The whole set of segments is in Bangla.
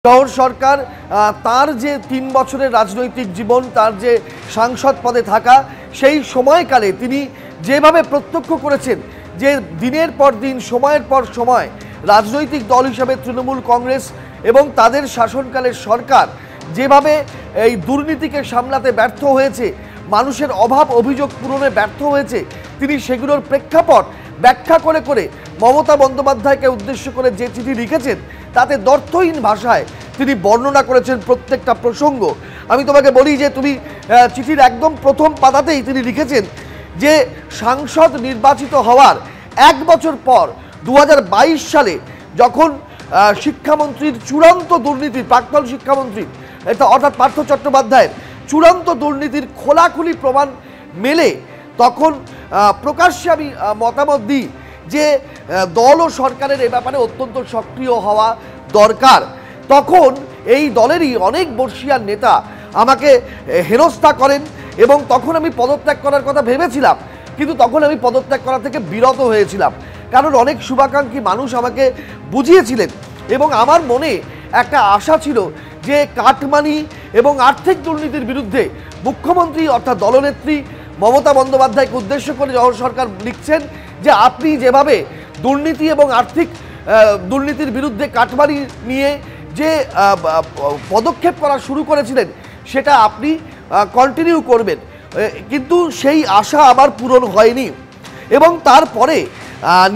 জওহর সরকার তার যে ৩ বছরের রাজনৈতিক জীবন, তার যে সাংসদ পদে থাকা, সেই সময়কালে তিনি যেভাবে প্রত্যক্ষ করেছেন যে দিনের পর দিন, সময়ের পর সময় রাজনৈতিক দল হিসাবে তৃণমূল কংগ্রেস এবং তাদের শাসনকালের সরকার যেভাবে এই দুর্নীতিকে সামলাতে ব্যর্থ হয়েছে, মানুষের অভাব অভিযোগ পূরণে ব্যর্থ হয়েছে, তিনি সেগুলোর প্রেক্ষাপট ব্যাখ্যা করে করে মমতা বন্দ্যোপাধ্যায়কে উদ্দেশ্য করে যে চিঠি লিখেছেন তাতে দ্ব্যর্থহীন ভাষায় তিনি বর্ণনা করেছেন প্রত্যেকটা প্রসঙ্গ। আমি তোমাকে বলি যে তুমি চিঠির একদম প্রথম পাতাতেই তিনি লিখেছেন যে সাংসদ নির্বাচিত হওয়ার 1 বছর পর 2022 সালে যখন শিক্ষামন্ত্রীর চূড়ান্ত দুর্নীতি, প্রাক্তন শিক্ষামন্ত্রী অর্থাৎ পার্থ চট্টোপাধ্যায়ের চূড়ান্ত দুর্নীতির খোলাখুলি প্রমাণ মেলে, তখন প্রকাশ্যে আমি মতামত দিই যে দল ও সরকারের এ ব্যাপারে অত্যন্ত সক্রিয় হওয়া দরকার। তখন এই দলেরই অনেক বর্ষিয়ার নেতা আমাকে হেনস্থা করেন এবং তখন আমি পদত্যাগ করার কথা ভেবেছিলাম, কিন্তু তখন আমি পদত্যাগ করা থেকে বিরত হয়েছিলাম, কারণ অনেক শুভাকাঙ্ক্ষী মানুষ আমাকে বুঝিয়েছিলেন এবং আমার মনে একটা আশা ছিল যে কাটমানি এবং আর্থিক দুর্নীতির বিরুদ্ধে মুখ্যমন্ত্রী অর্থাৎ দলনেত্রী মমতা বন্দ্যোপাধ্যায়কে উদ্দেশ্য করে জওহর সরকার লিখছেন যে আপনি যেভাবে দুর্নীতি এবং আর্থিক দুর্নীতির বিরুদ্ধে কাটমানি নিয়ে যে পদক্ষেপ করা শুরু করেছিলেন সেটা আপনি কন্টিনিউ করবেন, কিন্তু সেই আশা আবার পূরণ হয়নি। এবং তারপরে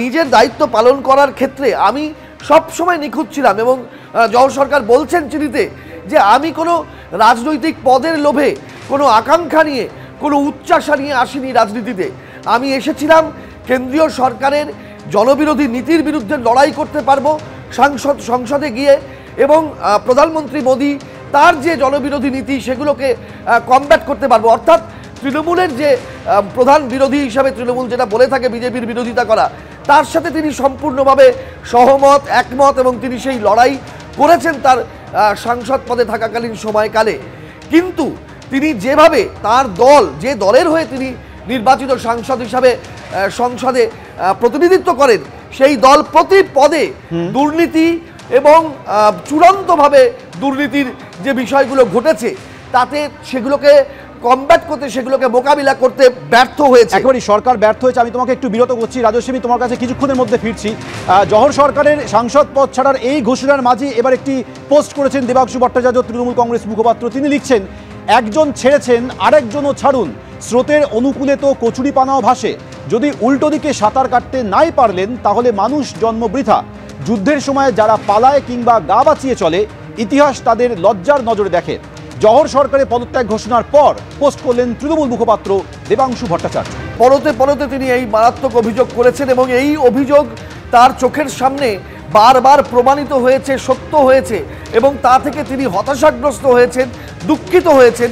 নিজের দায়িত্ব পালন করার ক্ষেত্রে আমি সবসময় নিখুঁত ছিলাম এবং জওহর সরকার বলছেন চিঠিতে যে আমি কোনো রাজনৈতিক পদের লোভে, কোনো আকাঙ্ক্ষা নিয়ে, কোনো উচ্চাশা নিয়ে আসিনি রাজনীতিতে। আমি এসেছিলাম কেন্দ্রীয় সরকারের জনবিরোধী নীতির বিরুদ্ধে লড়াই করতে পারবো সংসদে গিয়ে, এবং প্রধানমন্ত্রী মোদী তার যে জনবিরোধী নীতি সেগুলোকে কমব্যাট করতে পারবো। অর্থাৎ তৃণমূলের যে প্রধান বিরোধী হিসাবে তৃণমূল যেটা বলে থাকে বিজেপির বিরোধিতা করা, তার সাথে তিনি সম্পূর্ণভাবে সহমত, একমত, এবং তিনি সেই লড়াই করেছেন তার সাংসদ পদে থাকাকালীন সময়কালে। কিন্তু তিনি যেভাবে তার দল, যে দলের হয়ে তিনি নির্বাচিত সাংসদ হিসাবে সংসদে প্রতিনিধিত্ব করেন, সেই দল প্রতি পদে দুর্নীতি এবং চূড়ান্তভাবে দুর্নীতির যে বিষয়গুলো ঘটেছে তাতে সেগুলোকে কমব্যাট করতে, সেগুলোকে মোকাবিলা করতে ব্যর্থ হয়েছে। একেবারেই সরকার ব্যর্থ হয়েছে। আমি তোমাকে একটু বিরত করছি রাজস্বী, তোমার কাছে কিছুক্ষণের মধ্যে ফিরছি। জওহর সরকারের সাংসদ পদ ছাড়ার এই ঘোষণার মাঝে এবার একটি পোস্ট করেছেন দেবাংশু ভট্টাচার্য, তৃণমূল কংগ্রেস মুখপাত্র। তিনি লিখছেন, একজন ছেড়েছেন আরেকজনও ছাড়ুন, স্রোতের অনুকূলে তো কচুরিপানাও ভাসে, যদি উল্টো দিকে সাঁতার কাটতে নাই পারলেন তাহলে মানুষ জন্ম বৃথা, যুদ্ধের সময় যারা পালায় কিংবা গা বাঁচিয়ে চলে ইতিহাস তাদের লজ্জার নজরে দেখে। জওহর সরকারের পদত্যাগ ঘোষণার পর পোস্ট করলেন তৃণমূল মুখপাত্র দেবাংশু ভট্টাচার্য। পরতে পরতে তিনি এই মারাত্মক অভিযোগ করেছেন এবং এই অভিযোগ তার চোখের সামনে বারবার প্রমাণিত হয়েছে, সত্য হয়েছে, এবং তা থেকে তিনি হতাশাগ্রস্ত হয়েছেন, দুঃখিত হয়েছেন,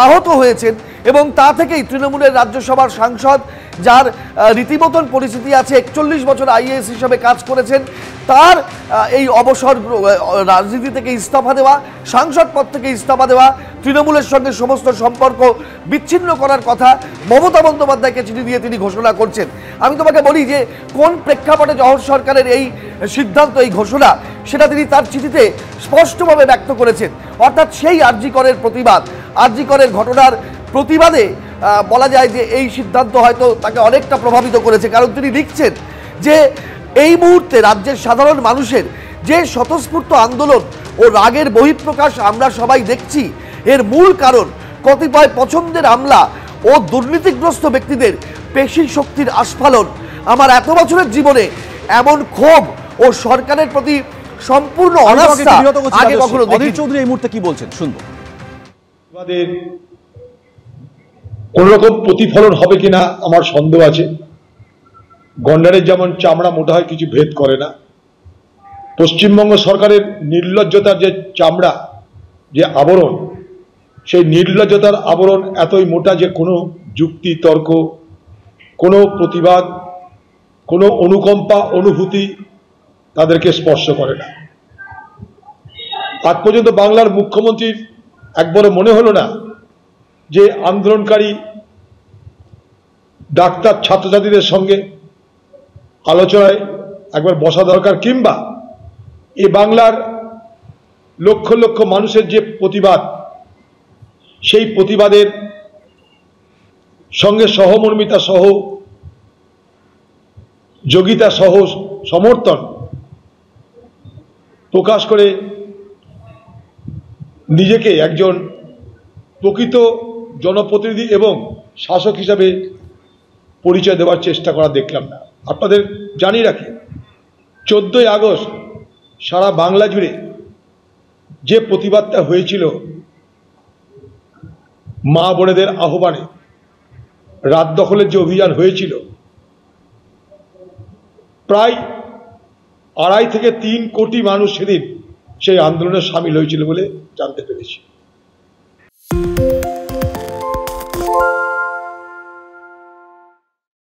আহত হয়েছেন, এবং তা থেকেই তৃণমূলের রাজ্যসভার সাংসদ, যার রীতিমতন পরিস্থিতি আছে, 41 বছর আইএএস হিসাবে কাজ করেছেন, তার এই অবসর, রাজনীতি থেকে ইস্তফা দেওয়া, সাংসদ পদ থেকে ইস্তফা দেওয়া, তৃণমূলের সঙ্গে সমস্ত সম্পর্ক বিচ্ছিন্ন করার কথা মমতা বন্দ্যোপাধ্যায়কে চিঠি দিয়ে তিনি ঘোষণা করছেন। আমি তোমাকে বলি যে কোন প্রেক্ষাপটে জওহর সরকারের এই সিদ্ধান্ত, এই ঘোষণা, সেটা তিনি তার চিঠিতে স্পষ্টভাবে ব্যক্ত করেছেন। অর্থাৎ সেই আরজি করের প্রতিবাদ, আরজি করের ঘটনার প্রতিবাদে বলা যায় যে এই সিদ্ধান্ত হয়তো তাকে অনেকটা প্রভাবিত করেছে, কারণ তিনি লিখছেন যে এই মুহূর্তে রাজ্যের সাধারণ মানুষের যে স্বতঃস্ফূর্ত আন্দোলন ও রাগের বহিঃপ্রকাশ আমরা সবাই দেখছি, এর মূল কারণ কতিপয় পছন্দের আমলা ও দুর্নীতিগ্রস্ত ব্যক্তিদের পেশি শক্তির আস্ফালন। আমার এত বছরের জীবনে এমন ক্ষোভ ও সরকারের প্রতি সম্পূর্ণ অনাস্থা আগে কখনো দেখিনি। চৌধুরী এই মুহূর্তে কি বলছেন শুনবো। কোনরকম প্রতিফলন হবে কিনা আমার সন্দেহ আছে। গন্ডারের যেমন চামড়া মোটা হয়, কিছু ভেদ করে না। পশ্চিমবঙ্গ সরকারের নির্লজ্জতার যে চামড়া, যে আবরণ, সেই নির্লজ্জতার আবরণ এতই মোটা যে কোনো যুক্তি তর্ক, কোনো প্রতিবাদ, কোনো অনুকম্পা, অনুভূতি তাদেরকে স্পর্শ করে না। আজ পর্যন্ত বাংলার মুখ্যমন্ত্রীর একবারও মনে হলো না যে আন্দোলনকারী ডাক্তার ছাত্রছাত্রীদের সঙ্গে আলোচনায় একবার বসা দরকার, কিংবা এই বাংলার লক্ষ লক্ষ মানুষের যে প্রতিবাদ, সেই প্রতিবাদের সঙ্গে সহমর্মিতা সহ যোগিতা সহ সমর্থন প্রকাশ করে নিজেকে একজন প্রকৃত জনপ্রতিনিধি এবং শাসক হিসাবে পরিচয় দেওয়ার চেষ্টা করা দেখলাম না। আপনাদের জানিয়ে রাখি, 14ই আগস্ট সারা বাংলা জুড়ে যে প্রতিবাদটা হয়েছিল মা বোনেদের আহ্বানে, রাত দখলের যে অভিযান হয়েছিল, প্রায় 2.5 থেকে 3 কোটি মানুষ সেদিন সেই আন্দোলনে সামিল হয়েছিল বলে জানতে পেরেছি।